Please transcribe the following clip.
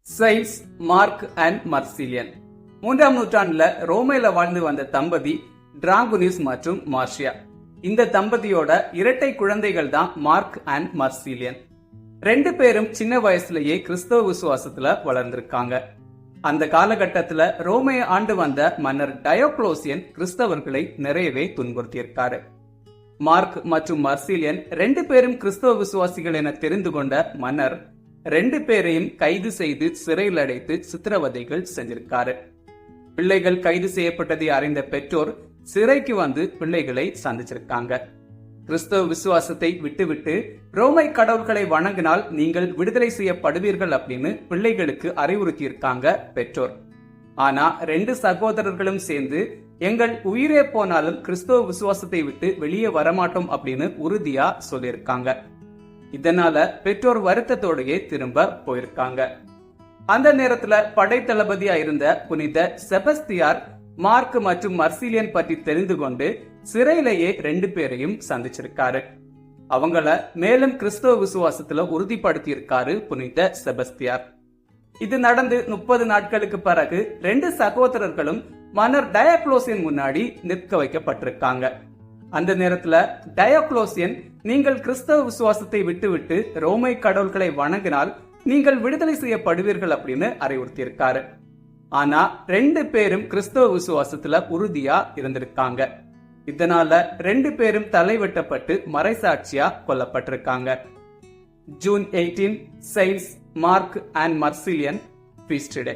Childs, Mark and மர்சிலியன். 3ஆம் நூற்றாண்டுல ரோமைல வாழ்ந்து வந்த தம்பதி டிராகுனிஸ் மற்றும் மார்ஷியா. இந்த தம்பதியோட இரட்டை குழந்தைகள் தான் மார்க் அண்ட் மர்சிலியன். 2 பேரும் சின்ன வயசுலயே கிறிஸ்தவ விசுவாசத்துல வளர்ந்திருக்காங்க. அந்த காலகட்டத்துல ரோமையை ஆண்டு வந்த மன்னர் டயோக்ளோசியன் கிறிஸ்தவர்களை நிறையவே துன்புறுத்தியிருக்காரு. மார்க் மற்றும் மர்சிலியன் 2 பேரும் கிறிஸ்தவ விசுவாசிகள் என தெரிந்து கொண்ட மன்னர் 2 பேரையும் கைது செய்து சிறையில் அடைத்து சித்திரவதைகள் செஞ்சிருக்காரு. பிள்ளைகள் கைது செய்யப்பட்டதை அறிந்த பெற்றோர் சிறைக்கு வந்து பிள்ளைகளை சந்திச்சிருக்காங்க. கிறிஸ்தவ விசுவாசத்தை விட்டுவிட்டு ரோமை கடவுள்களை வணங்கினால் நீங்கள் விடுதலை செய்யப்படுவீர்கள் அப்படின்னு பிள்ளைகளுக்கு அறிவுறுத்தியிருக்காங்க பெற்றோர். ஆனா 2 சகோதரர்களும் சேர்ந்து எங்கள் உயிரே போனாலும் கிறிஸ்தவ விசுவாசத்தை விட்டு வெளியே வரமாட்டோம் அப்படின்னு உறுதியா சொல்லியிருக்காங்க. இதனால பெற்றோர் வருத்தத்தோடையே திரும்ப போயிருக்காங்க. அந்த நேரத்துல படை தளபதியா இருந்த புனித செபஸ்தியார் மார்க் மற்றும் மர்சிலியன் பற்றி தெரிந்து கொண்டு சிறையிலேயே 2 பேரையும் சந்திச்சிருக்காரு. அவங்கள மேலும் கிறிஸ்தவ விசுவாசத்துல உறுதிப்படுத்தி இருக்காரு புனித செபஸ்தியார். இது நடந்து 30 நாட்களுக்கு பிறகு 2 சகோதரர்களும் மன்னர் டயோக்ளோசியன் முன்னாடி நிற்க வைக்கப்பட்டிருக்காங்க. அந்த நேரத்துல டயோக்ளோசியன் நீங்கள் கிறிஸ்தவ விசுவாசத்தை விட்டுவிட்டு ரோமை கடவுள்களை வணங்கினால் நீங்கள் விடுதலை செய்யப்படுவீர்கள் அப்படின்னு அறிவுறுத்தியிருக்காரு. ஆனா 2 பேரும் கிறிஸ்தவ விசுவாசத்துல உறுதியா இருந்திருக்காங்க. இதனால 2 பேரும் தலை வெட்டப்பட்டு மறைசாட்சியா கொல்லப்பட்டிருக்காங்க. ஜூன் 18 சைல்ஸ், Mark and Marcellian feast day.